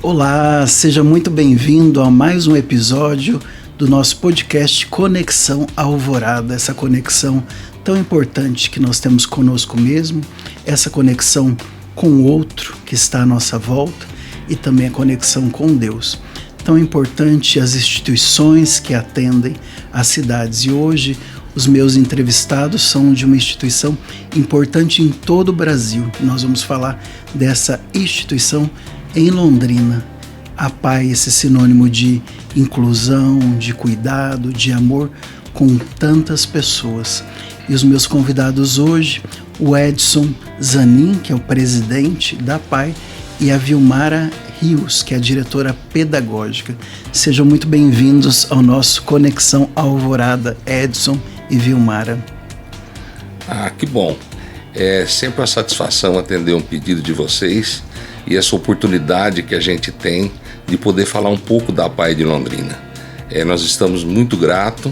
Olá, seja muito bem-vindo a mais um episódio do nosso podcast Conexão Alvorada, essa conexão tão importante que nós temos conosco mesmo, essa conexão com o outro que está à nossa volta e também a conexão com Deus. Tão importante as instituições que atendem as cidades, e hoje os meus entrevistados são de uma instituição importante em todo o Brasil. Nós vamos falar dessa instituição em Londrina. A PAI, esse sinônimo de inclusão, de cuidado, de amor com tantas pessoas. E os meus convidados hoje, o Edson Zanin, que é o presidente da PAI, e a Vilmara Rios, que é a diretora pedagógica. Sejam muito bem-vindos ao nosso Conexão Alvorada, Edson e Vilmara. Que bom. É sempre uma satisfação atender um pedido de vocês e essa oportunidade que a gente tem de poder falar um pouco da PAI de Londrina. Nós estamos muito gratos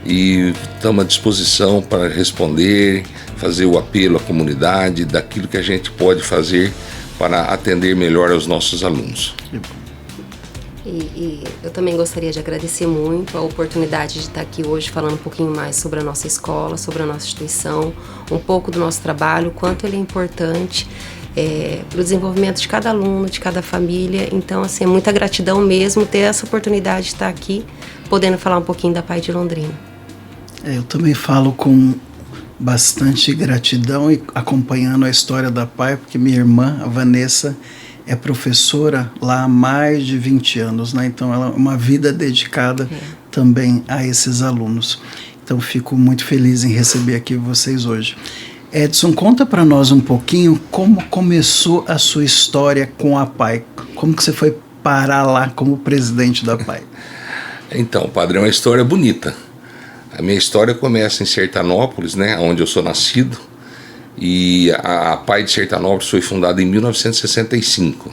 e estamos à disposição para responder, fazer o apelo à comunidade daquilo que a gente pode fazer para atender melhor aos nossos alunos. E eu também gostaria de agradecer muito a oportunidade de estar aqui hoje falando um pouquinho mais sobre a nossa escola, sobre a nossa instituição, um pouco do nosso trabalho, o quanto ele é importante para o desenvolvimento de cada aluno, de cada família. Então, assim, é muita gratidão mesmo ter essa oportunidade de estar aqui, podendo falar um pouquinho da PAI de Londrina. Eu também falo com bastante gratidão e acompanhando a história da PAI, porque minha irmã, a Vanessa, é professora lá há mais de 20 anos, né? Então ela é uma vida dedicada também a esses alunos. Então fico muito feliz em receber aqui vocês hoje. Edson, conta para nós um pouquinho como começou a sua história com a PAI. Como que você foi parar lá como presidente da PAI? Então, padre, é uma história bonita. A minha história começa em Sertanópolis, né, onde eu sou nascido, e a PAI de Sertanópolis foi fundada em 1965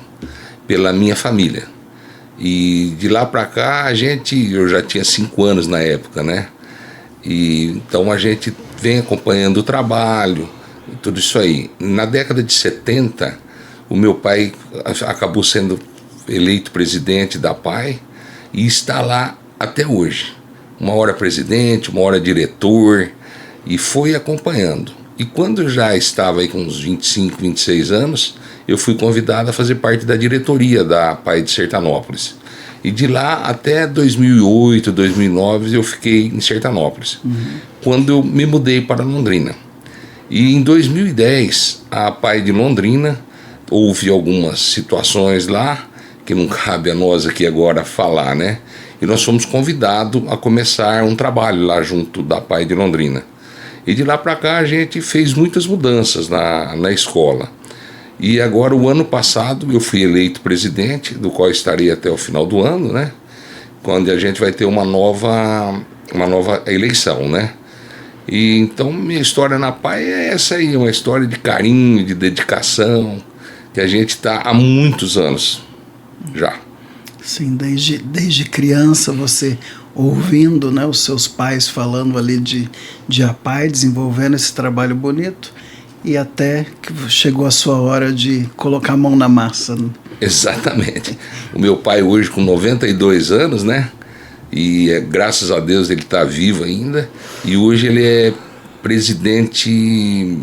pela minha família. E de lá para cá eu já tinha 5 anos na época, né? E então a gente vem acompanhando o trabalho, tudo isso aí. Na década de 70, o meu pai acabou sendo eleito presidente da PAI e está lá até hoje. Uma hora presidente, uma hora diretor, e foi acompanhando. E quando eu já estava aí com uns 25, 26 anos, eu fui convidado a fazer parte da diretoria da PAI de Sertanópolis. E de lá até 2008, 2009, eu fiquei em Sertanópolis, quando eu me mudei para Londrina. E em 2010, a PAI de Londrina, houve algumas situações lá, que não cabe a nós aqui agora falar, né? E nós fomos convidados a começar um trabalho lá junto da PAI de Londrina. E de lá para cá a gente fez muitas mudanças na escola. E agora, o ano passado, eu fui eleito presidente, do qual estarei até o final do ano, né? Quando a gente vai ter uma nova eleição, né? E então minha história na PAI é essa aí, uma história de carinho, de dedicação, que a gente está há muitos anos já. Sim, desde criança você ouvindo, né, os seus pais falando ali de a PAI, desenvolvendo esse trabalho bonito, e até que chegou a sua hora de colocar a mão na massa. Né? Exatamente. O meu pai hoje com 92 anos, né? E graças a Deus ele está vivo ainda, e hoje ele é presidente...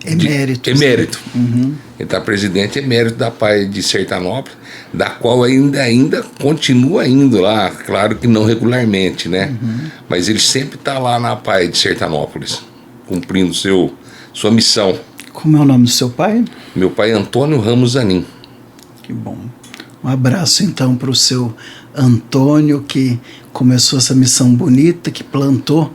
Emérito. Ele está presidente emérito da PAI de Sertanópolis, da qual ainda continua indo lá, claro que não regularmente, né? Mas ele sempre está lá na PAI de Sertanópolis, cumprindo sua missão. Como é o nome do seu pai? Meu pai é Antônio Ramos Zanin. Que bom. Um abraço então para o seu Antônio, que começou essa missão bonita, que plantou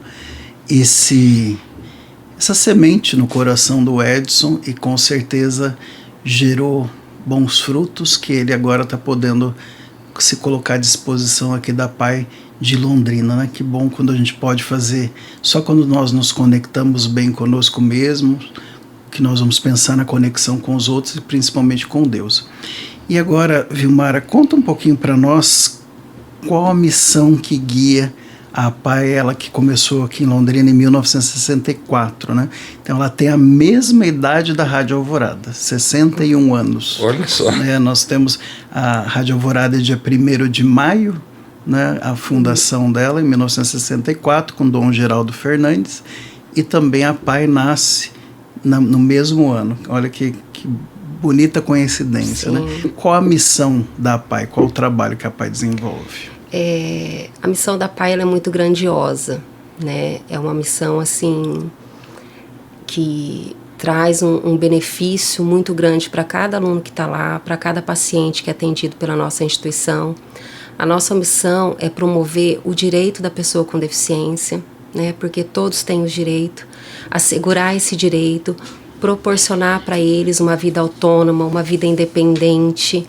essa semente no coração do Edson e com certeza gerou bons frutos que ele agora está podendo se colocar à disposição aqui da PAI de Londrina, né? Que bom quando a gente pode fazer, só quando nós nos conectamos bem conosco mesmo, que nós vamos pensar na conexão com os outros e principalmente com Deus. E agora, Vilmara, conta um pouquinho para nós qual a missão que guia A APAE, ela que começou aqui em Londrina em 1964, né? Então ela tem a mesma idade da Rádio Alvorada, 61 anos. Olha só. Nós temos a Rádio Alvorada dia 1º de maio, né? A fundação dela em 1964 com Dom Geraldo Fernandes, e também a APAE nasce no mesmo ano. Olha que bonita coincidência, né? Qual a missão da APAE? Qual o trabalho que a APAE desenvolve? A missão da APAE, ela é muito grandiosa, né? É uma missão assim que traz um benefício muito grande para cada aluno que está lá, para cada paciente que é atendido pela nossa instituição. A nossa missão é promover o direito da pessoa com deficiência, né? Porque todos têm o direito, assegurar esse direito, proporcionar para eles uma vida autônoma, uma vida independente,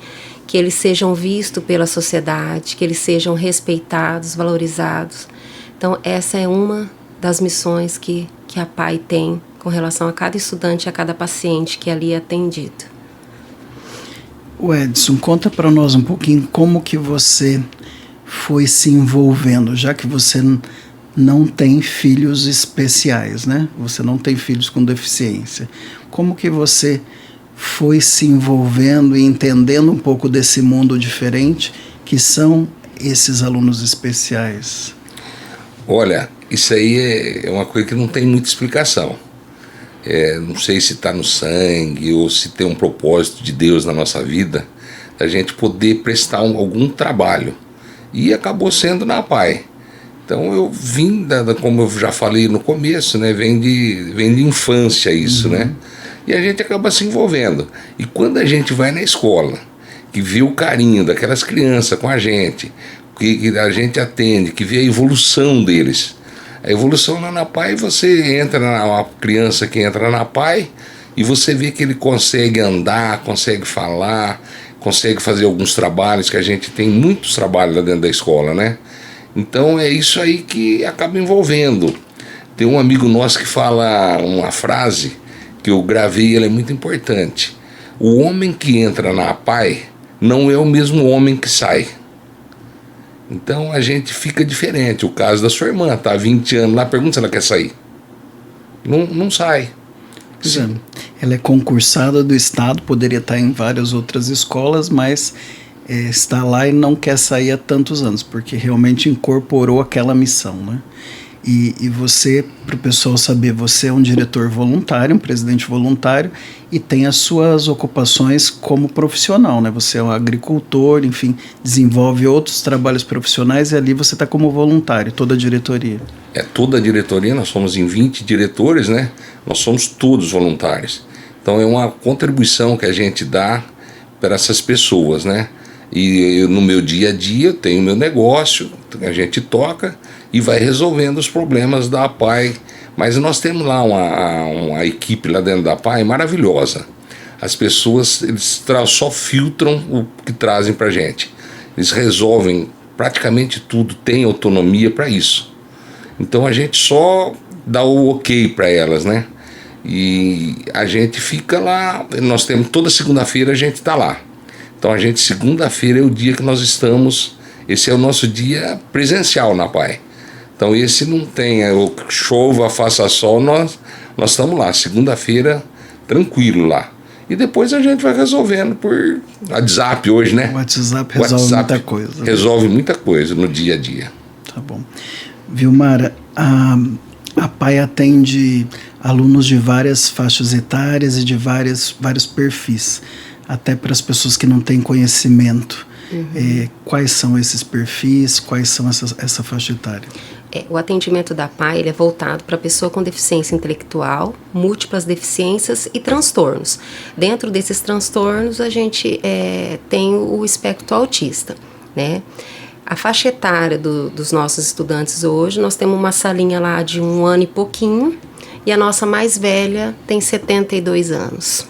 que eles sejam vistos pela sociedade, que eles sejam respeitados, valorizados. Então, essa é uma das missões que a APAE tem com relação a cada estudante, a cada paciente que ali é atendido. O Edson, conta para nós um pouquinho como que você foi se envolvendo, já que você não tem filhos especiais, né? Você não tem filhos com deficiência. Como que você foi se envolvendo e entendendo um pouco desse mundo diferente que são esses alunos especiais? Olha, isso aí é uma coisa que não tem muita explicação. Não sei se está no sangue ou se tem um propósito de Deus na nossa vida, a gente poder prestar algum trabalho. E acabou sendo na APAE. Então eu vim, como eu já falei no começo, né, vem de infância isso, né? E a gente acaba se envolvendo. E quando a gente vai na escola, que vê o carinho daquelas crianças com a gente, que a gente atende, que vê a evolução deles. A evolução lá na APAE, você entra uma criança que entra na APAE e você vê que ele consegue andar, consegue falar, consegue fazer alguns trabalhos, que a gente tem muitos trabalhos lá dentro da escola, né? Então é isso aí que acaba envolvendo. Tem um amigo nosso que fala uma frase que eu gravei, ela é muito importante. O homem que entra na APAE não é o mesmo homem que sai. Então a gente fica diferente. O caso da sua irmã, está há 20 anos lá, pergunta se ela quer sair. Não sai. Sim. Ela é concursada do Estado, poderia estar em várias outras escolas, mas está lá e não quer sair há tantos anos, porque realmente incorporou aquela missão, né? E você, para o pessoal saber, você é um diretor voluntário, um presidente voluntário, e tem as suas ocupações como profissional, né? Você é um agricultor, enfim, desenvolve outros trabalhos profissionais, e ali você está como voluntário, toda a diretoria. Toda a diretoria, nós somos em 20 diretores, né? Nós somos todos voluntários. Então é uma contribuição que a gente dá para essas pessoas, né? E no meu dia a dia eu tenho meu negócio, a gente toca e vai resolvendo os problemas da APAE. Mas nós temos lá uma equipe lá dentro da APAE maravilhosa. As pessoas, eles só filtram o que trazem para a gente. Eles resolvem praticamente tudo, têm autonomia para isso. Então a gente só dá o ok para elas, né? E a gente fica lá, nós temos toda segunda-feira a gente está lá. Então a gente, segunda-feira é o dia que nós estamos, esse é o nosso dia presencial na APAE. Então esse não tem, chova, faça sol, nós estamos lá, segunda-feira, tranquilo lá. E depois a gente vai resolvendo por WhatsApp hoje, né? O WhatsApp resolve muita coisa. Resolve muita coisa no dia a dia. Tá bom. Vilmara, a APAE atende alunos de várias faixas etárias e de vários perfis, até para as pessoas que não têm conhecimento. Quais são esses perfis, quais são essa faixa etária? O atendimento da APAE, ele é voltado para a pessoa com deficiência intelectual, múltiplas deficiências e transtornos. Dentro desses transtornos, a gente tem o espectro autista, né? A faixa etária dos nossos estudantes hoje, nós temos uma salinha lá de 1 ano e pouquinho, e a nossa mais velha tem 72 anos.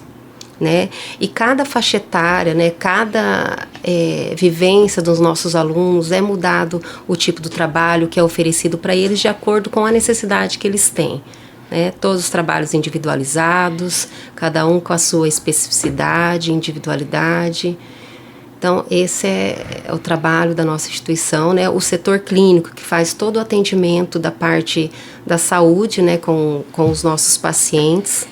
Né? E cada faixa etária, né, cada vivência dos nossos alunos é mudado o tipo do trabalho que é oferecido para eles de acordo com a necessidade que eles têm. Né? Todos os trabalhos individualizados, cada um com a sua especificidade, individualidade. Então, esse é o trabalho da nossa instituição, né? O setor clínico, que faz todo o atendimento da parte da saúde, né? Com os nossos pacientes.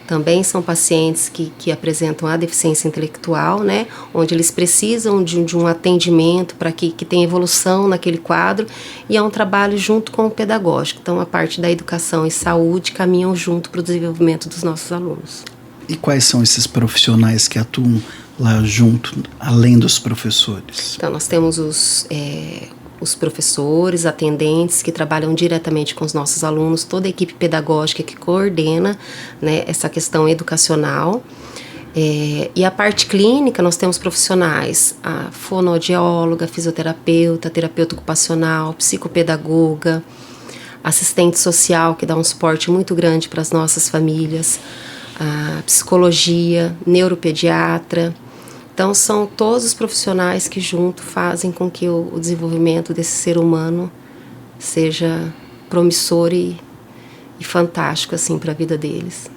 Também são pacientes que apresentam a deficiência intelectual, né? Onde eles precisam de um atendimento para que tenha evolução naquele quadro. E é um trabalho junto com o pedagógico. Então, a parte da educação e saúde caminham junto para o desenvolvimento dos nossos alunos. E quais são esses profissionais que atuam lá junto, além dos professores? Então, nós temos os professores, atendentes que trabalham diretamente com os nossos alunos, toda a equipe pedagógica que coordena, né, essa questão educacional. E a parte clínica, nós temos profissionais, a fonoaudióloga, fisioterapeuta, terapeuta ocupacional, psicopedagoga, assistente social, que dá um suporte muito grande para as nossas famílias, a psicologia, neuropediatra. Então, são todos os profissionais que junto fazem com que o desenvolvimento desse ser humano seja promissor e fantástico assim, para a vida deles.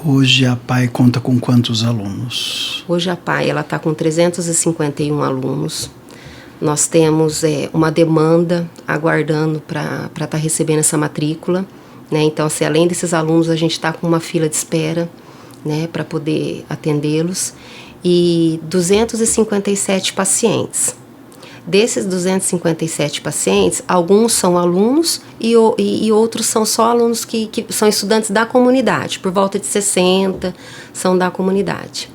Hoje a PAI conta com quantos alunos? Hoje a PAI está com 351 alunos. Nós temos uma demanda aguardando para estar recebendo essa matrícula. Né? Então, assim, além desses alunos, a gente está com uma fila de espera, né, para poder atendê-los. E 257 pacientes. Desses 257 pacientes, alguns são alunos e outros são só alunos que são estudantes da comunidade. Por volta de 60 são da comunidade.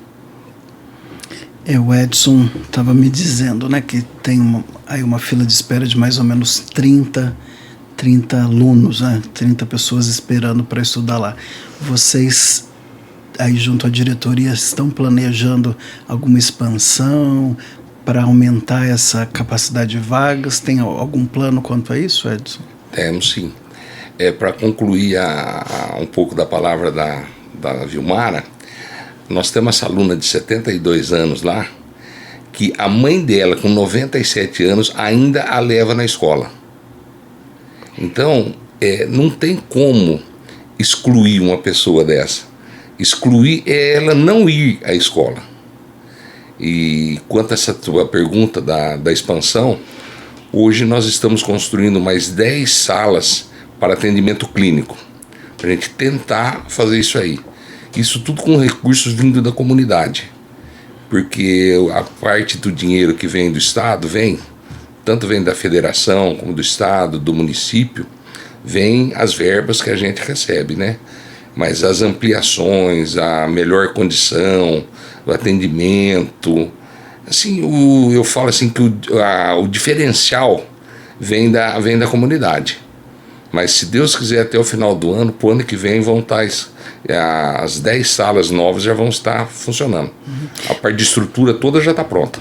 O Edson estava me dizendo, né, que tem uma fila de espera de mais ou menos 30 alunos, né, 30 pessoas esperando para estudar lá. Vocês, aí junto à diretoria, estão planejando alguma expansão para aumentar essa capacidade de vagas? Tem algum plano quanto a isso, Edson? Temos sim. Para concluir um pouco da palavra da Vilmara, nós temos essa aluna de 72 anos lá, que a mãe dela, com 97 anos, ainda a leva na escola. Então, não tem como excluir uma pessoa dessa. Excluir é ela não ir à escola. E quanto a essa tua pergunta da expansão, hoje nós estamos construindo mais 10 salas para atendimento clínico, para a gente tentar fazer isso aí. Isso tudo com recursos vindo da comunidade, porque a parte do dinheiro que vem do Estado tanto vem da federação como do Estado, do município, vem as verbas que a gente recebe, né? Mas as ampliações, a melhor condição, o atendimento, assim, eu falo assim que o diferencial vem da comunidade. Mas se Deus quiser, até o final do ano, pro ano que vem vão estar as 10 salas novas já vão estar funcionando. A parte de estrutura toda já está pronta.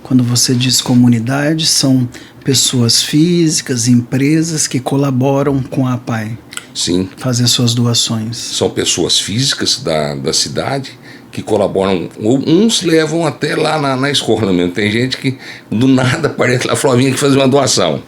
Quando você diz comunidade, são pessoas físicas, empresas que colaboram com a PAI. Sim. Fazem suas doações. São pessoas físicas da cidade que colaboram. Uns levam até lá na escola mesmo. Tem gente que do nada aparece lá, Flavinha, que fazer uma doação.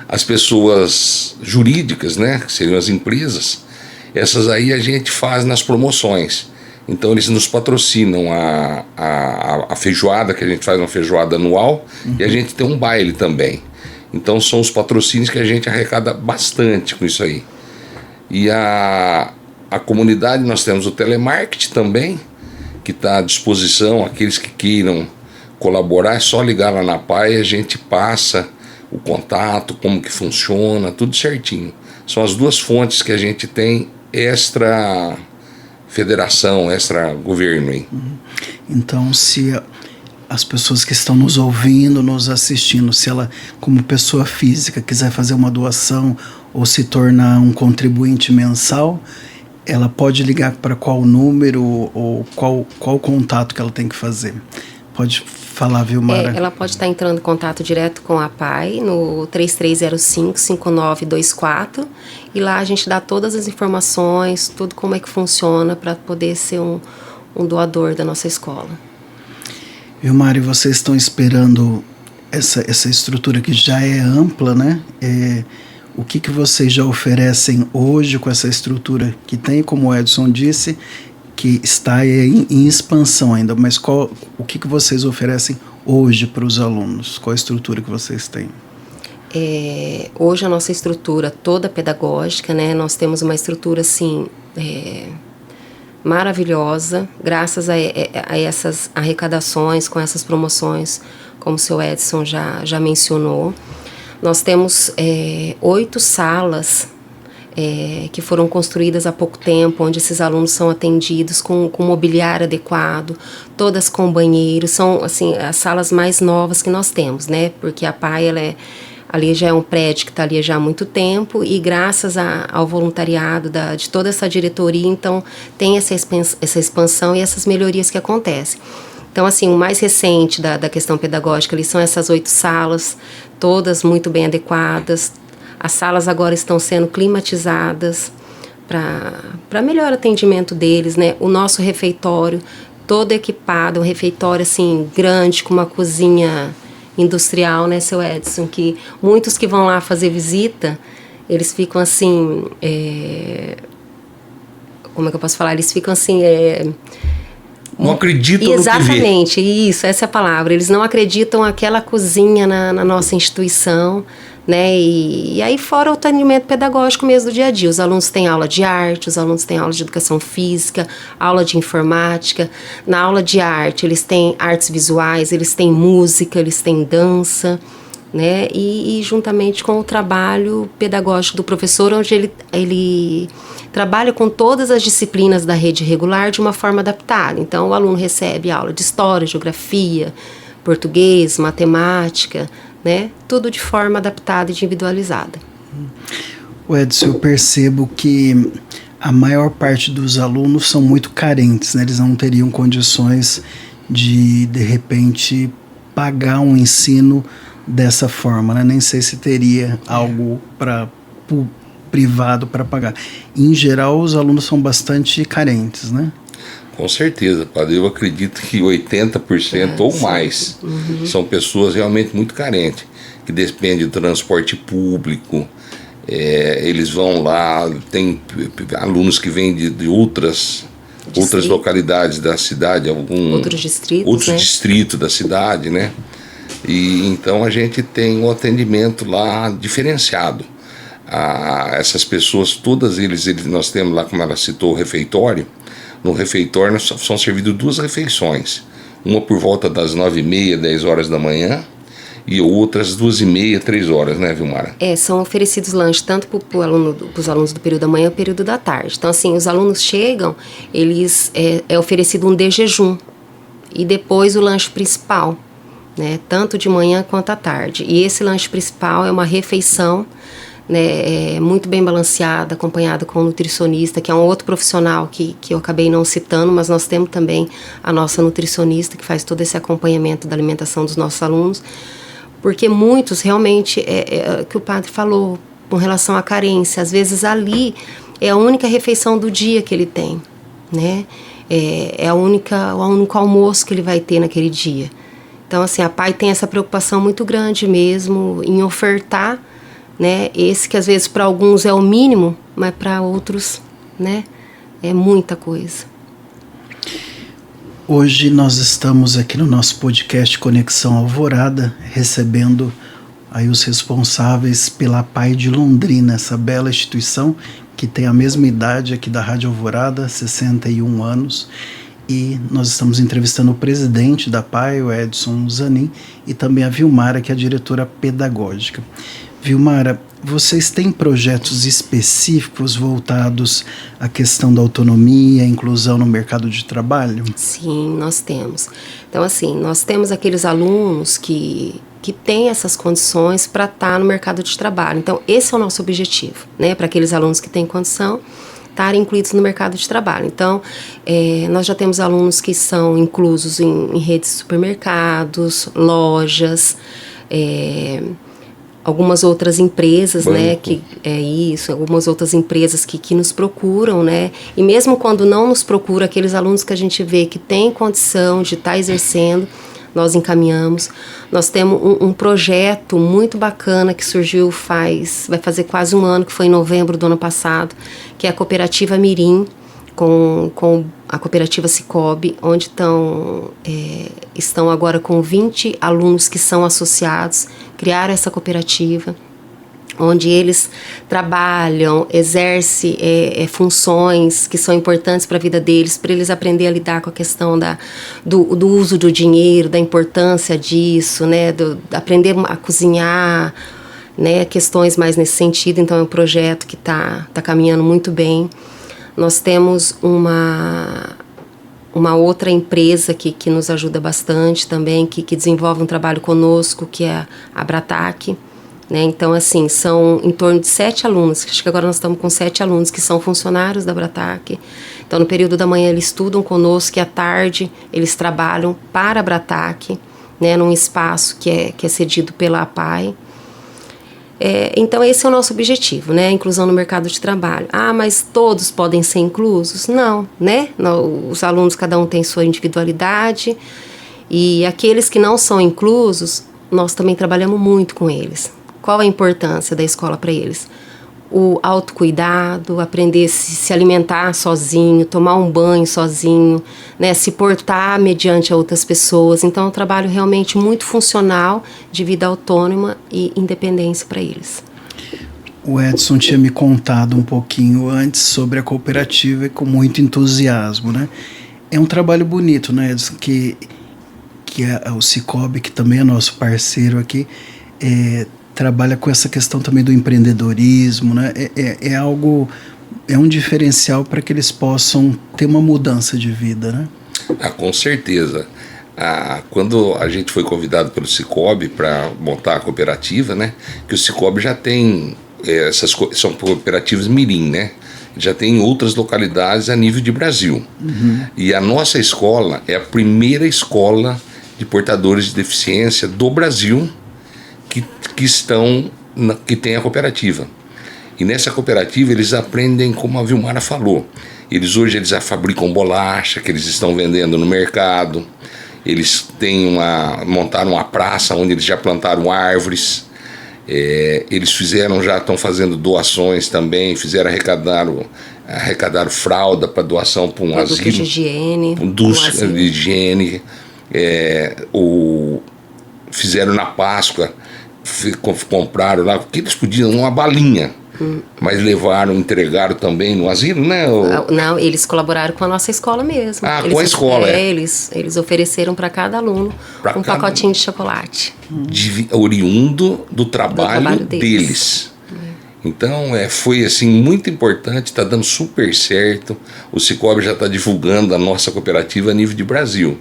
As pessoas jurídicas, né, que seriam as empresas, essas aí a gente faz nas promoções. Então eles nos patrocinam a feijoada, que a gente faz uma feijoada anual, e a gente tem um baile também. Então são os patrocínios que a gente arrecada bastante com isso aí. E a comunidade, nós temos o telemarketing também, que está à disposição, aqueles que queiram colaborar, é só ligar lá na PAI, a gente passa o contato, como que funciona, tudo certinho. São as duas fontes que a gente tem extra federação, extra governo aí. Então, se as pessoas que estão nos ouvindo, nos assistindo, se ela, como pessoa física, quiser fazer uma doação ou se tornar um contribuinte mensal, ela pode ligar para qual número ou qual contato que ela tem que fazer? Pode falar, Vilmara? Ela pode estar entrando em contato direto com a PAI no 3305-5924 e lá a gente dá todas as informações, tudo como é que funciona para poder ser um doador da nossa escola. Vilmara, e vocês estão esperando essa estrutura que já é ampla, né? O que vocês já oferecem hoje com essa estrutura que tem, como o Edson disse, que está em expansão ainda, mas o que vocês oferecem hoje para os alunos? Qual a estrutura que vocês têm? Hoje a nossa estrutura toda pedagógica, né? Nós temos uma estrutura assim maravilhosa, graças a essas arrecadações, com essas promoções, como o seu Edson já mencionou. Nós temos 8 salas que foram construídas há pouco tempo, onde esses alunos são atendidos com mobiliário adequado, todas com banheiro. São assim, as salas mais novas que nós temos, né? Porque a PAI, ali já é um prédio que está ali já há muito tempo, e graças ao voluntariado de toda essa diretoria, então tem essa expansão e essas melhorias que acontecem. Então, assim, o mais recente da questão pedagógica ali são essas 8 salas, todas muito bem adequadas. As salas agora estão sendo climatizadas para melhor atendimento deles, né? O nosso refeitório todo equipado, um refeitório assim grande, com uma cozinha industrial, né, seu Edson? Que muitos que vão lá fazer visita, eles ficam assim, como é que eu posso falar? Eles ficam assim... não acreditam no que vê. Exatamente, isso, essa é a palavra. Eles não acreditam naquela cozinha na nossa instituição, né? E aí fora o atendimento pedagógico mesmo do dia a dia. Os alunos têm aula de arte, os alunos têm aula de educação física, aula de informática. Na aula de arte, eles têm artes visuais, eles têm música, eles têm dança, né? E juntamente com o trabalho pedagógico do professor, onde ele trabalha com todas as disciplinas da rede regular de uma forma adaptada. Então, o aluno recebe aula de história, geografia, português, matemática, né? Tudo de forma adaptada e individualizada. Edson, eu percebo que a maior parte dos alunos são muito carentes, né? Eles não teriam condições de repente, pagar um ensino dessa forma, né? Nem sei se teria algo privado para pagar. Em geral, os alunos são bastante carentes, né? Com certeza, padre. Eu acredito que 80% ou mais são pessoas realmente muito carentes, que dependem do transporte público. Eles vão lá, tem alunos que vêm de outras localidades da cidade, outros distritos da cidade, né? E então a gente tem um atendimento lá diferenciado. Essas pessoas, todas nós temos lá, como ela citou, o refeitório. No refeitório são servidas 2 refeições, uma por volta das 9h30, 10 horas da manhã, e outras 2h30, 3 horas, né, Vilmara? São oferecidos lanches tanto para os alunos do período da manhã e período da tarde. Então, assim, os alunos chegam, é oferecido um de jejum, e depois o lanche principal, né, tanto de manhã quanto à tarde. E esse lanche principal é uma refeição, né, muito bem balanceada, acompanhada com um nutricionista, que é um outro profissional que eu acabei não citando, mas nós temos também a nossa nutricionista, que faz todo esse acompanhamento da alimentação dos nossos alunos, porque muitos realmente, que o padre falou, com relação à carência, às vezes ali é a única refeição do dia que ele tem, né? É o único almoço que ele vai ter naquele dia. Então, assim, a PAI tem essa preocupação muito grande mesmo em ofertar, né, esse que às vezes para alguns é o mínimo, mas para outros, né, é muita coisa. Hoje nós estamos aqui no nosso podcast Conexão Alvorada, recebendo aí os responsáveis pela PAI de Londrina, essa bela instituição que tem a mesma idade aqui da Rádio Alvorada, 61 anos, e nós estamos entrevistando o presidente da PAI, o Edson Zanin, e também a Vilmara, que é a diretora pedagógica. Vilmara, vocês têm projetos específicos voltados à questão da autonomia, inclusão no mercado de trabalho? Sim, nós temos. Então, assim, nós temos aqueles alunos que têm essas condições para estar no mercado de trabalho. Então, esse é o nosso objetivo, né? Para aqueles alunos que têm condição, estarem incluídos no mercado de trabalho. Então, nós já temos alunos que são inclusos em redes de supermercados, lojas, algumas outras empresas, né, algumas outras empresas que nos procuram, né, e mesmo quando não nos procura, aqueles alunos que a gente vê que têm condição de estar exercendo, nós encaminhamos. Nós temos um projeto muito bacana que surgiu vai fazer quase um ano, que foi em novembro do ano passado, que é a Cooperativa Mirim, com a cooperativa Cicobi, onde estão agora com 20 alunos que são associados, criaram essa cooperativa, onde eles trabalham, exercem funções que são importantes para a vida deles, para eles aprenderem a lidar com a questão do uso do dinheiro, da importância disso, né, aprender a cozinhar, né, questões mais nesse sentido. Então é um projeto que está caminhando muito bem. Nós temos uma outra empresa que nos ajuda bastante também, que desenvolve um trabalho conosco, que é a Brataque. Né? Então, assim, são em torno de 7 alunos, acho que agora nós estamos com 7 alunos que são funcionários da Brataque. Então, no período da manhã eles estudam conosco e à tarde eles trabalham para a Brataque, né, num espaço que é cedido pela APAE. Então, esse é o nosso objetivo, né, a inclusão no mercado de trabalho. Mas todos podem ser inclusos? Não, né? Os alunos, cada um tem sua individualidade, e aqueles que não são inclusos, nós também trabalhamos muito com eles. Qual a importância da escola para eles? O autocuidado, aprender a se alimentar sozinho, tomar um banho sozinho, né, se portar mediante a outras pessoas. Então, é um trabalho realmente muito funcional, de vida autônoma e independência para eles. O Edson tinha me contado um pouquinho antes sobre a cooperativa, e com muito entusiasmo, né? É um trabalho bonito, né, Edson, que o Cicobi, que também é nosso parceiro aqui, trabalha com essa questão também do empreendedorismo, né? É um diferencial para que eles possam ter uma mudança de vida, né? Com certeza. Quando a gente foi convidado pelo Cicobi para montar a cooperativa, né? Que o Cicobi já tem, são cooperativas mirim, né? Já tem outras localidades a nível de Brasil. Uhum. E a nossa escola é a primeira escola de portadores de deficiência do Brasil que tem a cooperativa. E nessa cooperativa eles aprendem, como a Vilmara falou, hoje eles fabricam bolacha que eles estão vendendo no mercado, eles montaram uma praça onde eles já plantaram árvores, eles estão fazendo doações também, arrecadaram fralda para doação para um asilo, de higiene, de higiene, fizeram na Páscoa, compraram lá, porque eles podiam uma balinha, mas entregaram também no asilo, né? Não, eles colaboraram com a nossa escola mesmo. Com a escola, Eles ofereceram para cada aluno pacotinho de chocolate. Oriundo do trabalho deles. Então, foi assim, muito importante, está dando super certo. O Cicobi já está divulgando a nossa cooperativa a nível de Brasil.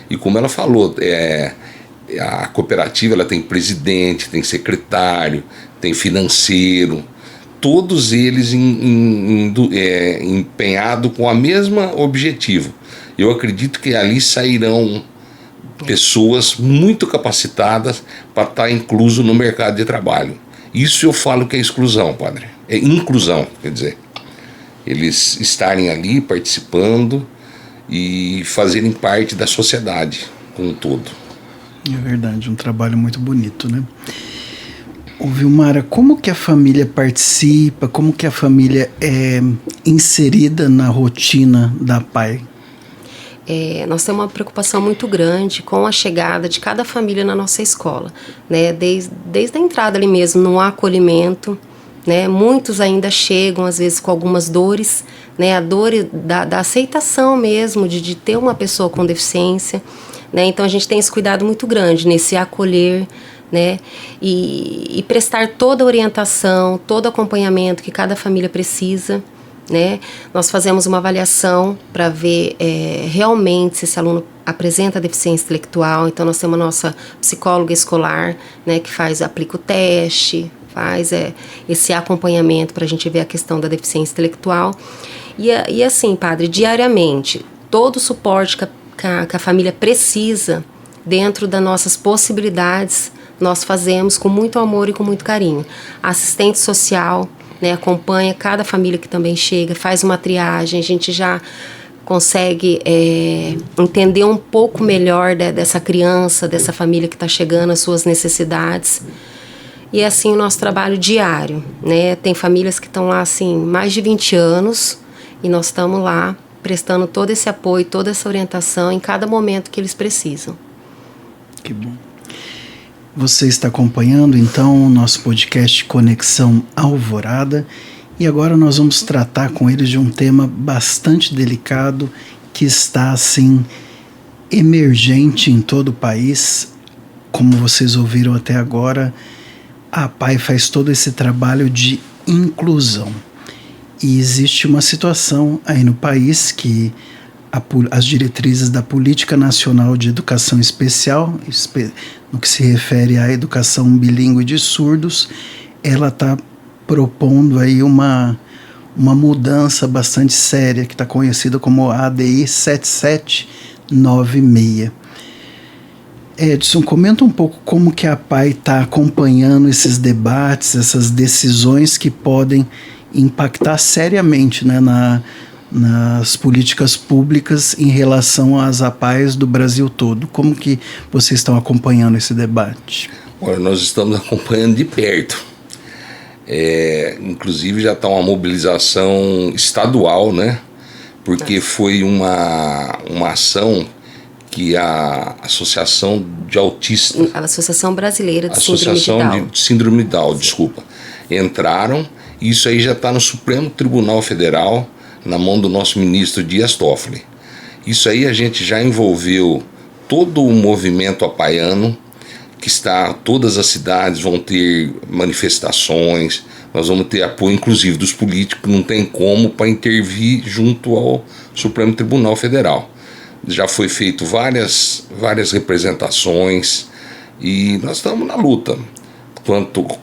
E como ela falou, a cooperativa ela tem presidente, tem secretário, tem financeiro, todos eles empenhados com o mesmo objetivo. Eu acredito que ali sairão pessoas muito capacitadas para estar incluso no mercado de trabalho. Isso eu falo que é exclusão, padre. É inclusão, quer dizer. Eles estarem ali participando e fazerem parte da sociedade como um todo. É verdade, um trabalho muito bonito, né? Vilmara, como que a família participa, como que a família é inserida na rotina da APAE? Nós temos uma preocupação muito grande com a chegada de cada família na nossa escola, né? Desde a entrada ali mesmo, no acolhimento, né? Muitos ainda chegam, às vezes, com algumas dores, né? A dor da aceitação mesmo, de ter uma pessoa com deficiência, né? Então a gente tem esse cuidado muito grande nesse acolher, né? E prestar toda a orientação, todo o acompanhamento que cada família precisa, né? Nós fazemos uma avaliação para ver realmente se esse aluno apresenta deficiência intelectual. Então nós temos a nossa psicóloga escolar, né, que aplica o teste, faz esse acompanhamento para a gente ver a questão da deficiência intelectual. E assim, padre, diariamente, todo o suporte que a família precisa, dentro das nossas possibilidades, nós fazemos com muito amor e com muito carinho. A assistente social, né, acompanha cada família que também chega, faz uma triagem, a gente já consegue entender um pouco melhor dessa criança, dessa família que está chegando, as suas necessidades. E é assim o nosso trabalho diário, né? Tem famílias que estão lá assim, mais de 20 anos, e nós estamos lá prestando todo esse apoio, toda essa orientação em cada momento que eles precisam. Que bom. Você está acompanhando então o nosso podcast Conexão Alvorada, e agora nós vamos tratar com eles de um tema bastante delicado que está assim emergente em todo o país. Como vocês ouviram até agora, a APAE faz todo esse trabalho de inclusão. E existe uma situação aí no país que as diretrizes da Política Nacional de Educação Especial, no que se refere à educação bilíngue de surdos, ela está propondo aí uma mudança bastante séria, que está conhecida como ADI 7796. Edson, comenta um pouco como que a APAE está acompanhando esses debates, essas decisões que podem impactar seriamente, né, nas políticas públicas em relação às APAEs do Brasil todo. Como que vocês estão acompanhando esse debate? Olha, nós estamos acompanhando de perto. Inclusive já está uma mobilização estadual, né? Porque foi uma ação que a Associação de Autistas... A Associação Brasileira de Síndrome de Down, desculpa. Entraram, e isso aí já está no Supremo Tribunal Federal, na mão do nosso ministro Dias Toffoli. Isso aí a gente já envolveu todo o movimento apaiano, que todas as cidades vão ter manifestações, nós vamos ter apoio inclusive dos políticos, não tem como, para intervir junto ao Supremo Tribunal Federal. Já foi feito várias representações e nós estamos na luta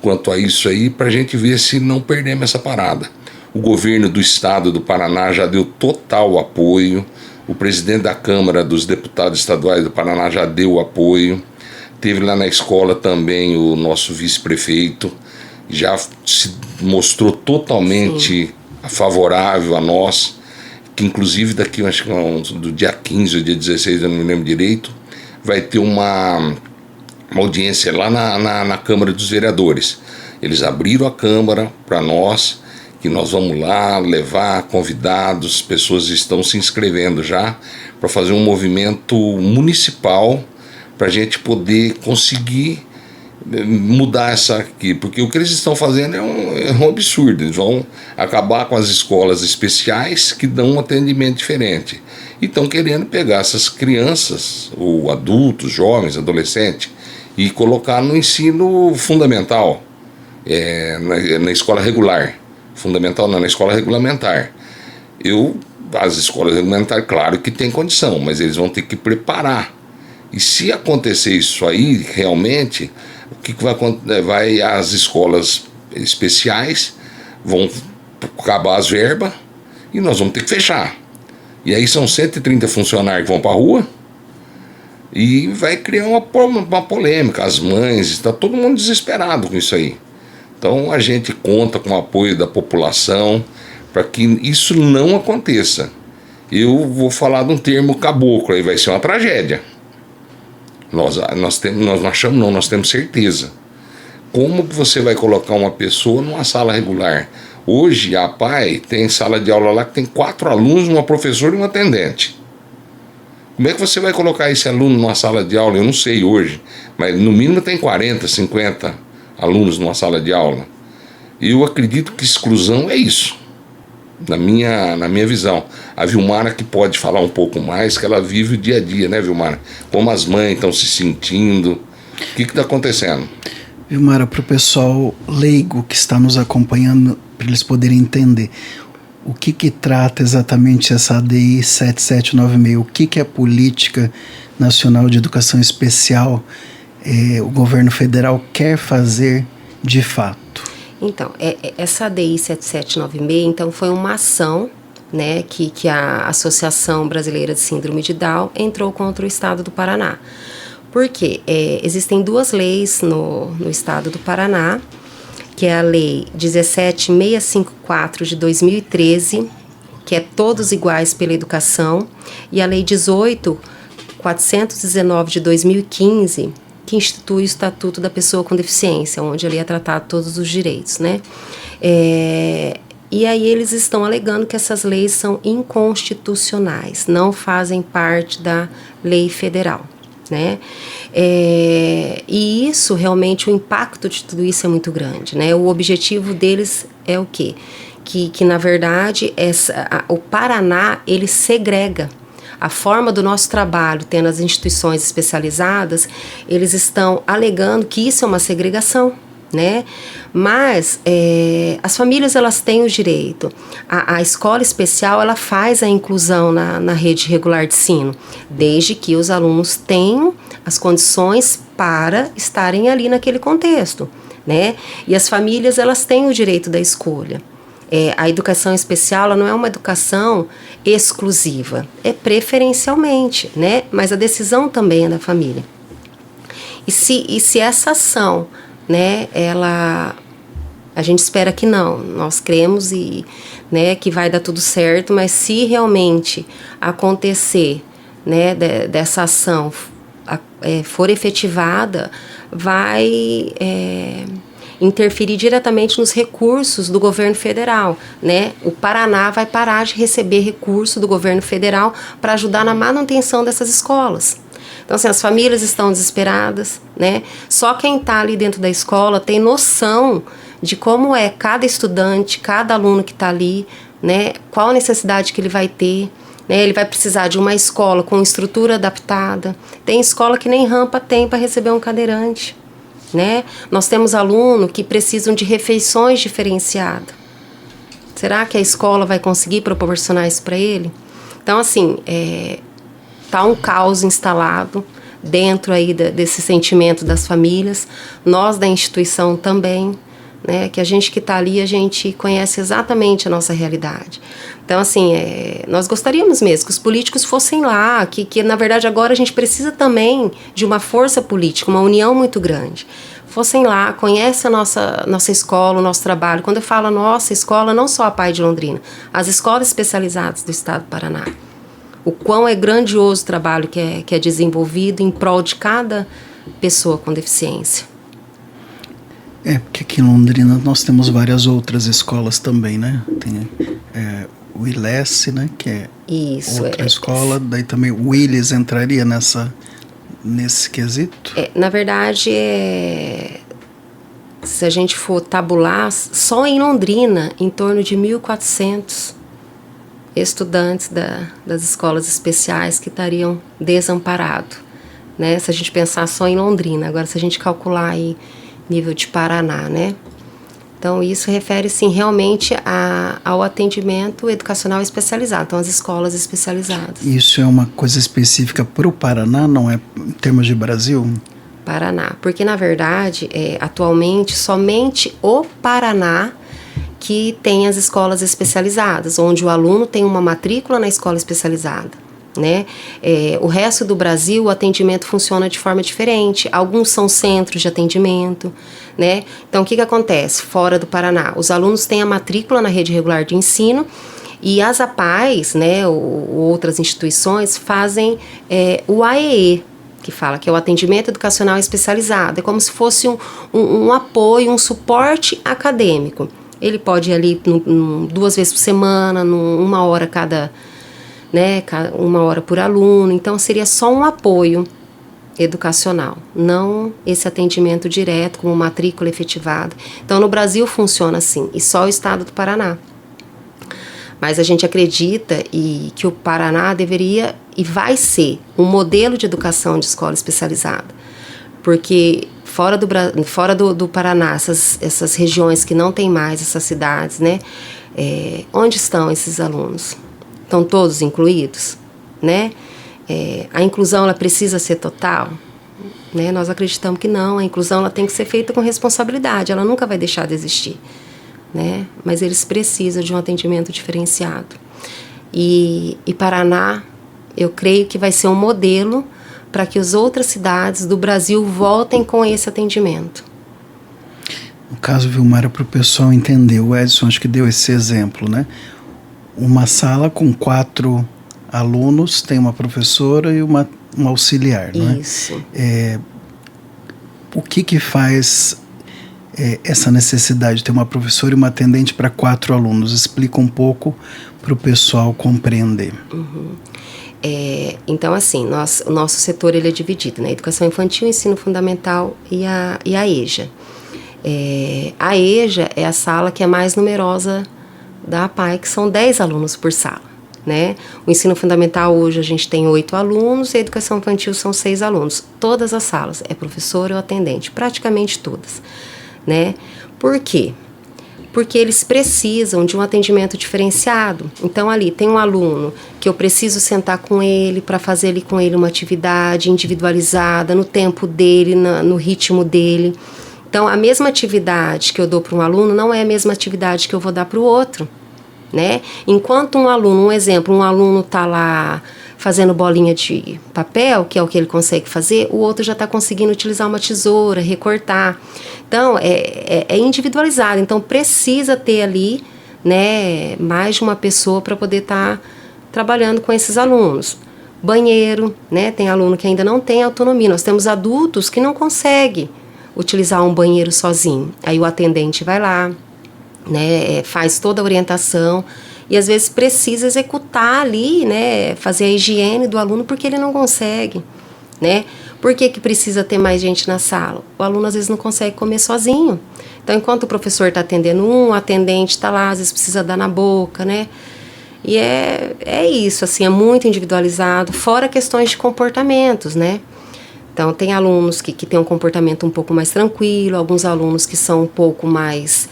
quanto a isso aí, para a gente ver se não perdemos essa parada. O governo do estado do Paraná já deu total apoio, o presidente da Câmara dos Deputados Estaduais do Paraná já deu apoio, teve lá na escola também o nosso vice-prefeito, já se mostrou totalmente favorável a nós, que inclusive daqui, acho que do dia 15 ou dia 16, eu não me lembro direito, vai ter uma audiência lá na Câmara dos Vereadores. Eles abriram a Câmara para nós, que nós vamos lá levar convidados, pessoas estão se inscrevendo já, para fazer um movimento municipal, para a gente poder conseguir mudar essa aqui, porque o que eles estão fazendo é um absurdo. Eles vão acabar com as escolas especiais que dão um atendimento diferente e estão querendo pegar essas crianças, ou adultos, jovens, adolescentes, e colocar no ensino fundamental, na escola regular. Fundamental não, na escola regulamentar. As escolas regulamentares, claro que tem condição, mas eles vão ter que preparar. E se acontecer isso aí, realmente, o que vai acontecer? As escolas especiais vão acabar as verbas e nós vamos ter que fechar. E aí são 130 funcionários que vão para a rua e vai criar uma polêmica. As mães, está todo mundo desesperado com isso aí. Então a gente conta com o apoio da população para que isso não aconteça. Eu vou falar de um termo caboclo, aí vai ser uma tragédia. Nós temos certeza. Como que você vai colocar uma pessoa numa sala regular? Hoje a APAE tem sala de aula lá que tem 4 alunos, uma professora e um atendente. Como é que você vai colocar esse aluno numa sala de aula? Eu não sei hoje, mas no mínimo tem 40, 50 alunos numa sala de aula. Eu acredito que exclusão é isso, na minha visão. A Vilmara que pode falar um pouco mais, que ela vive o dia a dia, né, Vilmara? Como as mães estão se sentindo, o que está acontecendo? Vilmara, para o pessoal leigo que está nos acompanhando, para eles poderem entender, o que trata exatamente essa ADI 7796? O que é a Política Nacional de Educação Especial? O governo federal quer fazer de fato? Então, essa ADI 7796 então, foi uma ação, né, que a Associação Brasileira de Síndrome de Down entrou contra o estado do Paraná. Por quê? Existem 2 leis no estado do Paraná, que é a Lei 17654 de 2013, que é Todos Iguais pela Educação, e a Lei 18419 de 2015, que institui o Estatuto da Pessoa com Deficiência, onde ali é tratado todos os direitos, né? E aí eles estão alegando que essas leis são inconstitucionais, não fazem parte da lei federal, né? E isso, realmente, o impacto de tudo isso é muito grande, né? O objetivo deles é o quê? Que na verdade, o Paraná, ele segrega. A forma do nosso trabalho, tendo as instituições especializadas, eles estão alegando que isso é uma segregação, né? Mas as famílias, elas têm o direito. A escola especial, ela faz a inclusão na rede regular de ensino, desde que os alunos tenham as condições para estarem ali naquele contexto, né? E as famílias, elas têm o direito da escolha. A educação especial, ela não é uma educação exclusiva, é preferencialmente, né? Mas a decisão também é da família. E se essa ação, né, a gente espera que não, nós cremos né, que vai dar tudo certo, mas se realmente acontecer, né, dessa ação for efetivada, vai interferir diretamente nos recursos do governo federal, né? O Paraná vai parar de receber recurso do governo federal para ajudar na manutenção dessas escolas. Então, assim, as famílias estão desesperadas, né? Só quem está ali dentro da escola tem noção de como é cada estudante, cada aluno que está ali, né? Qual a necessidade que ele vai ter, né? Ele vai precisar de uma escola com estrutura adaptada. Tem escola que nem rampa tem para receber um cadeirante, né? Nós temos alunos que precisam de refeições diferenciadas. Será que a escola vai conseguir proporcionar isso para ele? Então, assim, tá um caos instalado dentro aí desse sentimento das famílias, nós da instituição também, né, que a gente que está ali, a gente conhece exatamente a nossa realidade. Então, assim, nós gostaríamos mesmo que os políticos fossem lá, que na verdade agora a gente precisa também de uma força política, uma união muito grande. Fossem lá, conhecem a nossa escola, o nosso trabalho. Quando eu falo nossa escola, não só a PAI de Londrina, as escolas especializadas do estado do Paraná. O quão é grandioso o trabalho que é desenvolvido em prol de cada pessoa com deficiência. Porque aqui em Londrina nós temos várias outras escolas também, né? Tem o ILES, né? Que é outra escola. Daí também o Willis entraria nesse quesito? Na verdade, se a gente for tabular, só em Londrina, em torno de 1.400 estudantes das escolas especiais que estariam desamparados, né? Se a gente pensar só em Londrina. Agora, se a gente calcular aí nível de Paraná, né? Então, isso refere, sim, realmente ao atendimento educacional especializado, então as escolas especializadas. Isso é uma coisa específica para o Paraná, não é em termos de Brasil? Paraná, porque, na verdade, atualmente, somente o Paraná que tem as escolas especializadas, onde o aluno tem uma matrícula na escola especializada, né? O resto do Brasil, o atendimento funciona de forma diferente. Alguns são centros de atendimento, né? Então, o que acontece? Fora do Paraná, os alunos têm a matrícula na rede regular de ensino e as APAES, né, ou outras instituições, fazem o AEE, que fala que é o atendimento educacional especializado. É como se fosse um apoio, um suporte acadêmico. Ele pode ir ali 2 vezes por semana, 1 hora cada, né, 1 hora por aluno. Então, seria só um apoio educacional, não esse atendimento direto, como matrícula efetivada. Então, no Brasil funciona assim, e só o estado do Paraná. Mas a gente acredita que o Paraná deveria e vai ser um modelo de educação de escola especializada, porque fora do Paraná, essas regiões que não tem mais, essas cidades, né? Onde estão esses alunos? Estão todos incluídos, né? A inclusão, ela precisa ser total, né? Nós acreditamos que não. A inclusão, ela tem que ser feita com responsabilidade, ela nunca vai deixar de existir, né? Mas eles precisam de um atendimento diferenciado. E Paraná, eu creio que vai ser um modelo para que as outras cidades do Brasil voltem com esse atendimento. No caso, Vilmara, para o pessoal entender, o Edson acho que deu esse exemplo, né? Uma sala com 4 alunos, tem uma professora e uma auxiliar, não é? Isso. O que faz essa necessidade de ter uma professora e uma atendente para 4 alunos? Explica um pouco para o pessoal compreender. Então, assim, o nosso setor ele é dividido, né? Educação infantil, ensino fundamental e a EJA. A EJA é a sala que é mais numerosa da APAE, que são 10 alunos por sala. Né? O ensino fundamental hoje a gente tem 8 alunos e a educação infantil são 6 alunos. Todas as salas, é professor ou atendente, praticamente todas. Né? Por quê? Porque eles precisam de um atendimento diferenciado. Então ali tem um aluno que eu preciso sentar com ele para fazer ali com ele uma atividade individualizada, no tempo dele, no ritmo dele. Então a mesma atividade que eu dou para um aluno não é a mesma atividade que eu vou dar para o outro. Né? Enquanto um aluno está lá fazendo bolinha de papel, que é o que ele consegue fazer, o outro já está conseguindo utilizar uma tesoura, recortar. Então, é individualizado. Então, precisa ter ali, né, mais de uma pessoa para poder estar trabalhando com esses alunos. Banheiro, né? Tem aluno que ainda não tem autonomia. Nós temos adultos que não conseguem utilizar um banheiro sozinho. Aí o atendente vai lá, né, faz toda a orientação e às vezes precisa executar ali, né, fazer a higiene do aluno porque ele não consegue, né? Por que precisa ter mais gente na sala? O aluno às vezes não consegue comer sozinho. Então, enquanto o professor está atendendo o atendente está lá, às vezes precisa dar na boca, né? E é isso, assim, é muito individualizado, fora questões de comportamentos, né? Então, tem alunos que têm um comportamento um pouco mais tranquilo, alguns alunos que são um pouco mais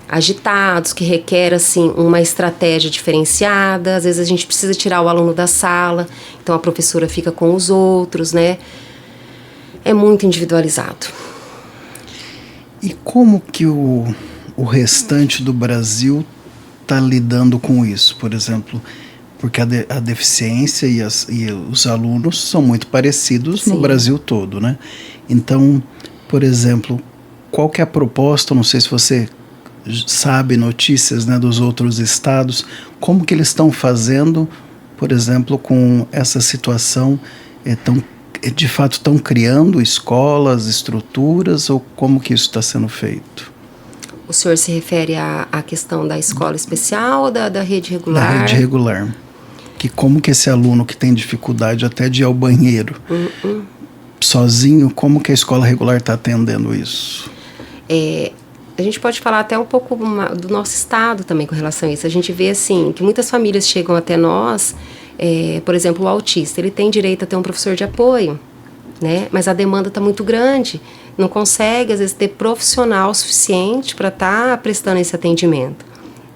agitados, que requer, assim, uma estratégia diferenciada. Às vezes a gente precisa tirar o aluno da sala, então a professora fica com os outros, né? É muito individualizado. E como que o restante do Brasil está lidando com isso, por exemplo? Porque a deficiência e os alunos são muito parecidos no Brasil todo, né? Então, por exemplo, qual que é a proposta? Não sei se você sabe notícias, né, dos outros estados, como que eles estão fazendo, por exemplo, com essa situação, de fato estão criando escolas, estruturas, ou como que isso está sendo feito? O senhor se refere à questão da escola especial ou da rede regular? Da rede regular. Que como que esse aluno que tem dificuldade até de ir ao banheiro sozinho, como que a escola regular está atendendo isso? A gente pode falar até um pouco do nosso estado também com relação a isso. A gente vê assim que muitas famílias chegam até nós, por exemplo, o autista, ele tem direito a ter um professor de apoio, né? Mas a demanda está muito grande, não consegue às vezes ter profissional suficiente para estar prestando esse atendimento,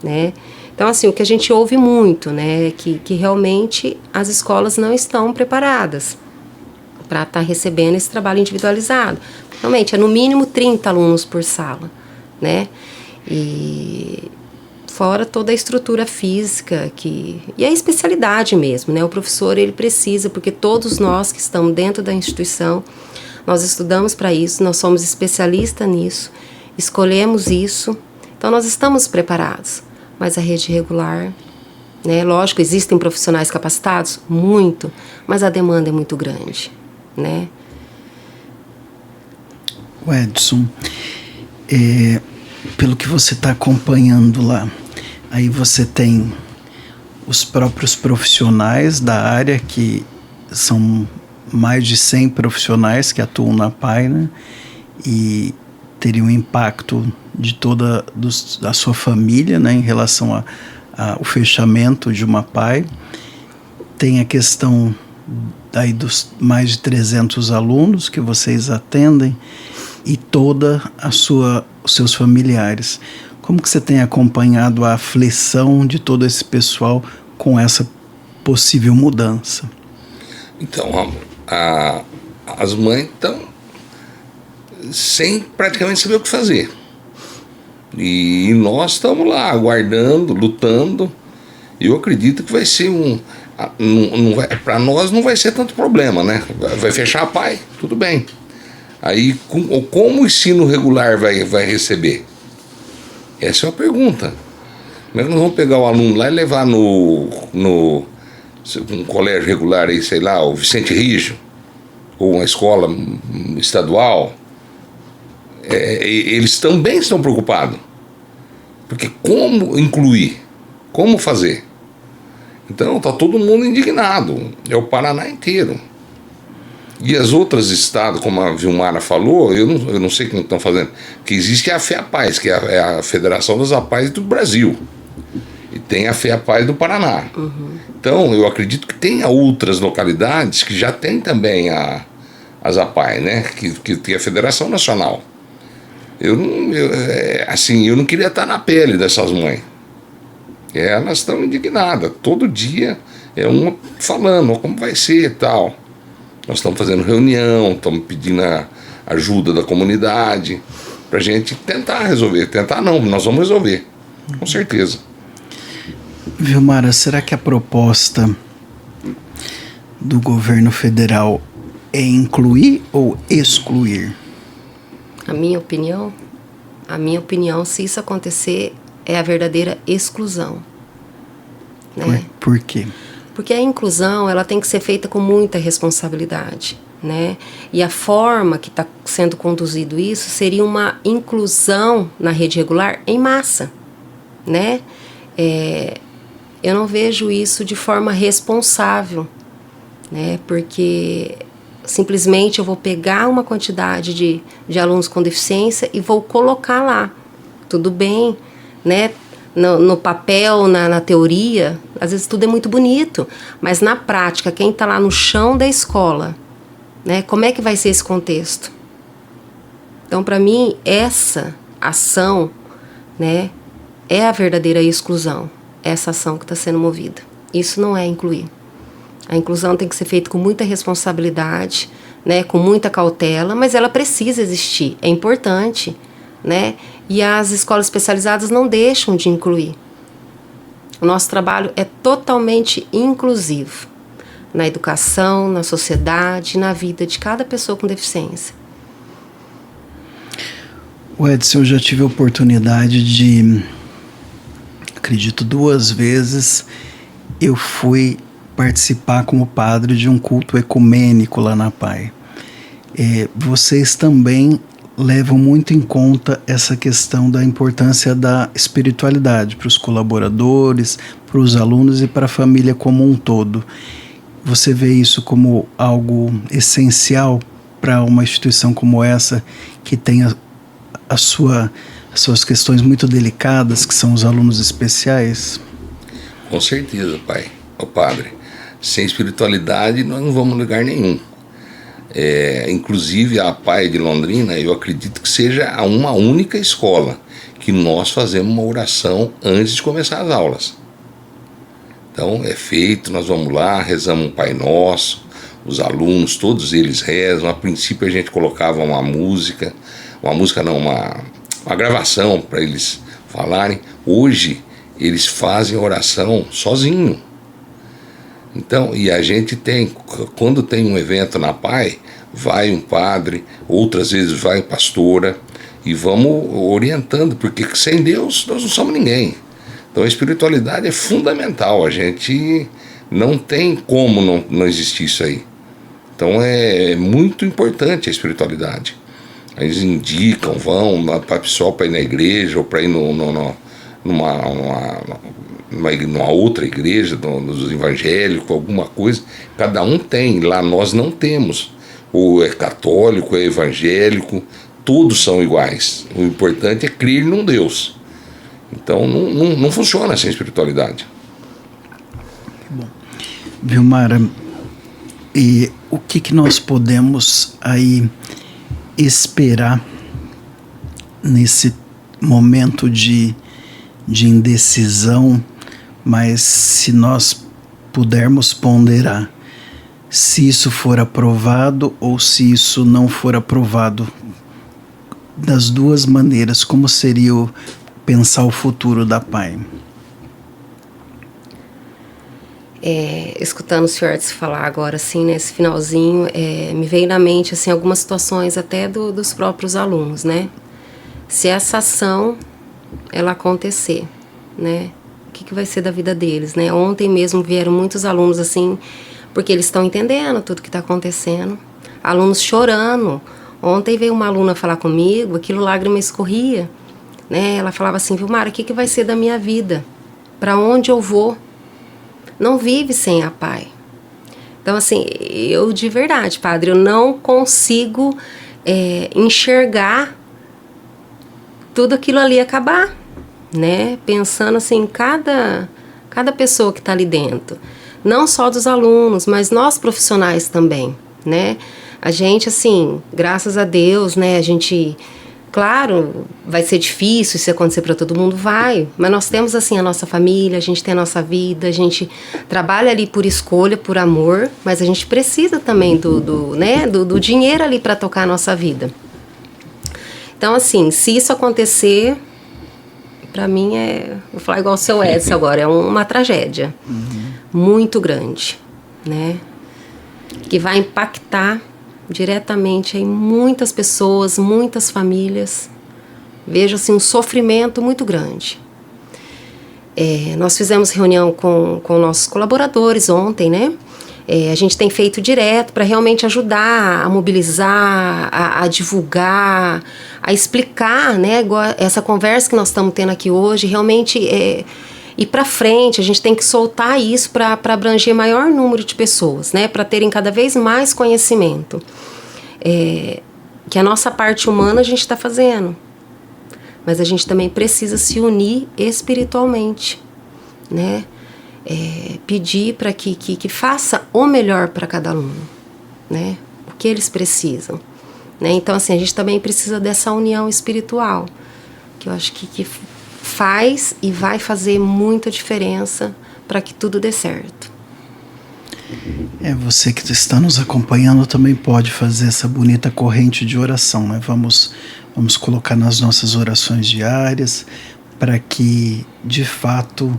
né? Então, assim, o que a gente ouve muito, né, que realmente as escolas não estão preparadas para estar recebendo esse trabalho individualizado. Realmente, é no mínimo 30 alunos por sala, né? E fora toda a estrutura física e a especialidade mesmo, né? O professor, ele precisa, porque todos nós que estamos dentro da instituição, nós estudamos para isso, nós somos especialistas nisso, escolhemos isso, então nós estamos preparados. Mas a rede regular, né? Lógico, existem profissionais capacitados, muito, mas a demanda é muito grande, né? O Edson, pelo que você está acompanhando lá, aí você tem os próprios profissionais da área, que são mais de 100 profissionais que atuam na APAE, né? E teria um impacto de toda a sua família, né, em relação ao fechamento de uma APAE. Tem a questão aí dos mais de 300 alunos que vocês atendem e toda os seus familiares. Como que você tem acompanhado a aflição de todo esse pessoal com essa possível mudança? Então, as mães estão sem praticamente saber o que fazer. E nós estamos lá aguardando, lutando. Eu acredito que vai ser para nós não vai ser tanto problema, né? Vai fechar a APAE, tudo bem. Aí, como o ensino regular vai receber? Essa é uma pergunta. Como é que nós vamos pegar o aluno lá e levar um colégio regular aí, sei lá, o Vicente Rijo, ou uma escola estadual? eles também estão preocupados. Porque como incluir? Como fazer? Então está todo mundo indignado. É o Paraná inteiro. E as outras estados, como a Vilmara falou, eu não sei como estão fazendo, que existe a FEAPAZ, que é a Federação das APAES do Brasil. E tem a FEAPAZ do Paraná. Então, eu acredito que tenha outras localidades que já tem também as APAES, né? Que tem a Federação Nacional. Eu não queria estar na pele dessas mães. Elas estão indignadas. Todo dia é uma falando como vai ser e tal. Nós estamos fazendo reunião, estamos pedindo a ajuda da comunidade para a gente tentar resolver. Tentar não, nós vamos resolver, com certeza. Vilmara, será que a proposta do governo federal é incluir ou excluir? A minha opinião, se isso acontecer, é a verdadeira exclusão. Né? Por quê? Porque a inclusão, ela tem que ser feita com muita responsabilidade, né? E a forma que está sendo conduzido isso seria uma inclusão na rede regular em massa, né? Eu não vejo isso de forma responsável, né? Porque simplesmente eu vou pegar uma quantidade de alunos com deficiência e vou colocar lá. Tudo bem, né? No papel, na teoria, às vezes tudo é muito bonito, mas na prática, quem está lá no chão da escola, né, como é que vai ser esse contexto? Então, para mim, essa ação, né, é a verdadeira exclusão, essa ação que está sendo movida. Isso não é incluir. A inclusão tem que ser feita com muita responsabilidade, né, com muita cautela, mas ela precisa existir, é importante, né? E as escolas especializadas não deixam de incluir. O nosso trabalho é totalmente inclusivo na educação, na sociedade, na vida de cada pessoa com deficiência. Edson, eu já tive a oportunidade de, acredito 2 vezes, eu fui participar como padre de um culto ecumênico lá na PAI. Vocês também levam muito em conta essa questão da importância da espiritualidade para os colaboradores, para os alunos e para a família como um todo. Você vê isso como algo essencial para uma instituição como essa, que tem as suas questões muito delicadas, que são os alunos especiais? Com certeza, pai. Ô padre, sem espiritualidade nós não vamos a lugar nenhum. Inclusive a PAI de Londrina, eu acredito que seja uma única escola que nós fazemos uma oração antes de começar as aulas. Então é feito, nós vamos lá, rezamos um Pai Nosso, os alunos, todos eles rezam. A princípio a gente colocava uma gravação para eles falarem. Hoje eles fazem oração sozinho. Então, e a gente tem, quando tem um evento na PAI, vai um padre, outras vezes vai pastora, e vamos orientando, porque sem Deus nós não somos ninguém. Então a espiritualidade é fundamental, a gente não tem como não existir isso aí. Então é muito importante a espiritualidade. Eles indicam, vão para o pessoal para ir na igreja, ou para ir numa outra igreja, dos evangélicos, alguma coisa. Cada um tem, lá nós não temos. Ou é católico, é evangélico, todos são iguais. O importante é crer num Deus. Então não funciona sem espiritualidade. Bom, Vilmara, e o que nós podemos aí esperar nesse momento de indecisão, mas se nós pudermos ponderar se isso for aprovado ou se isso não for aprovado, das duas maneiras, como seria pensar o futuro da PAI? Escutando o senhor Edson falar agora, assim, nesse finalzinho, me veio na mente, assim, algumas situações até dos próprios alunos, né? Se essa ação, ela acontecer, né? O que vai ser da vida deles, né? Ontem mesmo vieram muitos alunos, assim, porque eles estão entendendo tudo que está acontecendo. Alunos chorando. Ontem veio uma aluna falar comigo, aquilo lágrima escorria, né? Ela falava assim, Vilmara, o que vai ser da minha vida? Para onde eu vou? Não vive sem a Pai. Então, assim, eu de verdade, padre, eu não consigo enxergar tudo aquilo ali acabar, né? Pensando assim, em cada pessoa que está ali dentro. Não só dos alunos, mas nós profissionais também, né? A gente, assim, graças a Deus, né? A gente, claro, vai ser difícil se acontecer para todo mundo, vai. Mas nós temos, assim, a nossa família, a gente tem a nossa vida, a gente trabalha ali por escolha, por amor, mas a gente precisa também do dinheiro ali para tocar a nossa vida. Então, assim, se isso acontecer, para mim vou falar igual o seu Edson agora, é uma tragédia muito grande, né? Que vai impactar diretamente em muitas pessoas, muitas famílias. Vejo, assim, um sofrimento muito grande. Nós fizemos reunião com nossos colaboradores ontem, né? A gente tem feito direto para realmente ajudar a mobilizar, a divulgar, a explicar, né? Essa conversa que nós estamos tendo aqui hoje, realmente ir para frente. A gente tem que soltar isso para abranger maior número de pessoas, né? Para terem cada vez mais conhecimento. Que a nossa parte humana a gente está fazendo, mas a gente também precisa se unir espiritualmente, né? Pedir para que faça o melhor para cada aluno, né? O que eles precisam, né? Então, assim, a gente também precisa dessa união espiritual, que eu acho que faz e vai fazer muita diferença para que tudo dê certo. Você que está nos acompanhando também pode fazer essa bonita corrente de oração, né? Vamos colocar nas nossas orações diárias para que, de fato,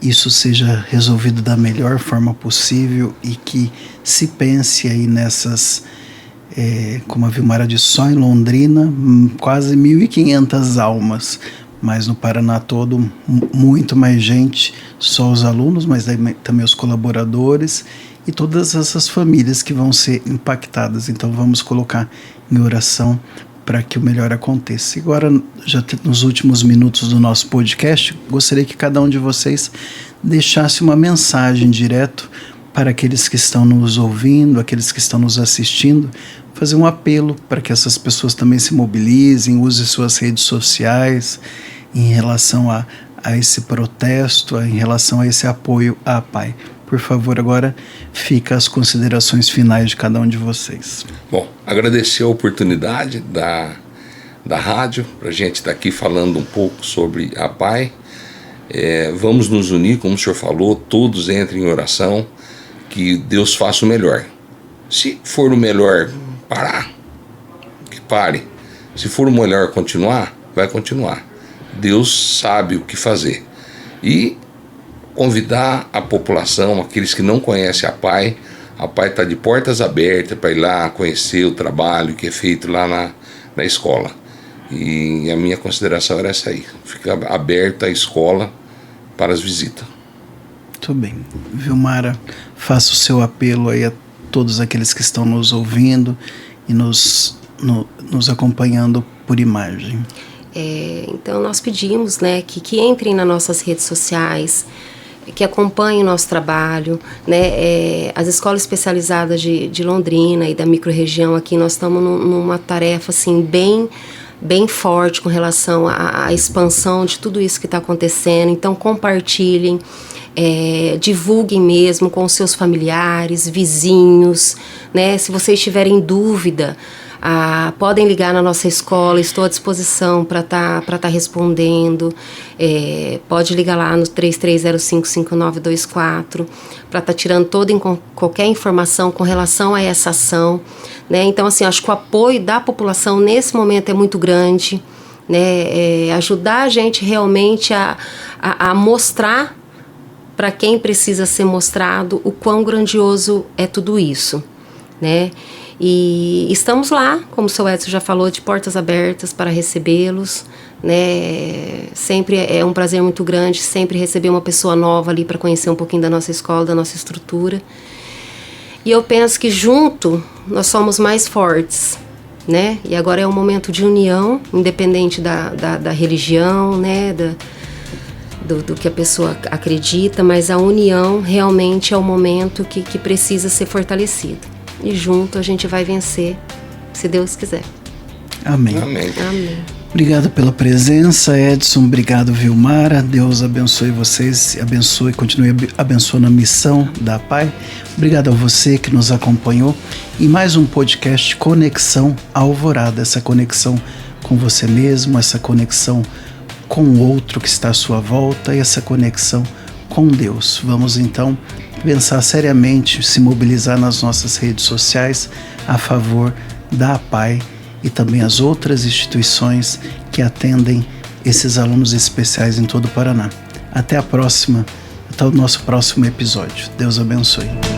isso seja resolvido da melhor forma possível e que se pense aí nessas, como a Vilmara disse, só em Londrina, quase 1.500 almas, mas no Paraná todo, muito mais gente, só os alunos, mas também os colaboradores e todas essas famílias que vão ser impactadas. Então vamos colocar em oração para que o melhor aconteça. Agora, já nos últimos minutos do nosso podcast, gostaria que cada um de vocês deixasse uma mensagem direto para aqueles que estão nos ouvindo, aqueles que estão nos assistindo, fazer um apelo para que essas pessoas também se mobilizem, usem suas redes sociais em relação a esse protesto, em relação a esse apoio à Pai. Por favor, agora fica as considerações finais de cada um de vocês. Bom, agradecer a oportunidade da rádio, para a gente estar aqui falando um pouco sobre a Pai. Vamos nos unir, como o senhor falou, todos entrem em oração, que Deus faça o melhor. Se for o melhor parar, que pare. Se for o melhor continuar, vai continuar. Deus sabe o que fazer. E convidar a população, aqueles que não conhecem a Pai está de portas abertas para ir lá conhecer o trabalho que é feito lá na escola. E a minha consideração era essa aí, fica aberta a escola para as visitas. Muito bem. Vilmara, faça o seu apelo aí a todos aqueles que estão nos ouvindo e nos acompanhando por imagem. Então nós pedimos, né, que entrem nas nossas redes sociais, que acompanhem o nosso trabalho, né? As escolas especializadas de Londrina e da microrregião aqui, nós estamos numa tarefa assim, bem forte com relação à expansão de tudo isso que está acontecendo. Então compartilhem, divulguem mesmo com os seus familiares, vizinhos, né? Se vocês tiverem dúvida, podem ligar na nossa escola, estou à disposição para tá respondendo. Pode ligar lá no 3305-5924 para estar tirando qualquer informação com relação a essa ação, né? Então, assim, acho que o apoio da população nesse momento é muito grande, né? Ajudar a gente realmente a mostrar para quem precisa ser mostrado o quão grandioso é tudo isso, né? E estamos lá, como o seu Edson já falou, de portas abertas para recebê-los, né? Sempre é um prazer muito grande, sempre receber uma pessoa nova ali para conhecer um pouquinho da nossa escola, da nossa estrutura. E eu penso que junto nós somos mais fortes, né? E agora é um momento de união, independente da religião, né? Do que a pessoa acredita, mas a união realmente é o momento que precisa ser fortalecido. E junto a gente vai vencer, se Deus quiser. Amém. Amém. Amém. Obrigado pela presença, Edson. Obrigado, Vilmara. Deus abençoe vocês, abençoe, continue abençoando a missão da PAI. Obrigado a você que nos acompanhou em mais um podcast Conexão Alvorada. Essa conexão com você mesmo, essa conexão com o outro que está à sua volta e essa conexão com Deus. Vamos então pensar seriamente, se mobilizar nas nossas redes sociais a favor da APAI e também as outras instituições que atendem esses alunos especiais em todo o Paraná. Até a próxima, até o nosso próximo episódio. Deus abençoe.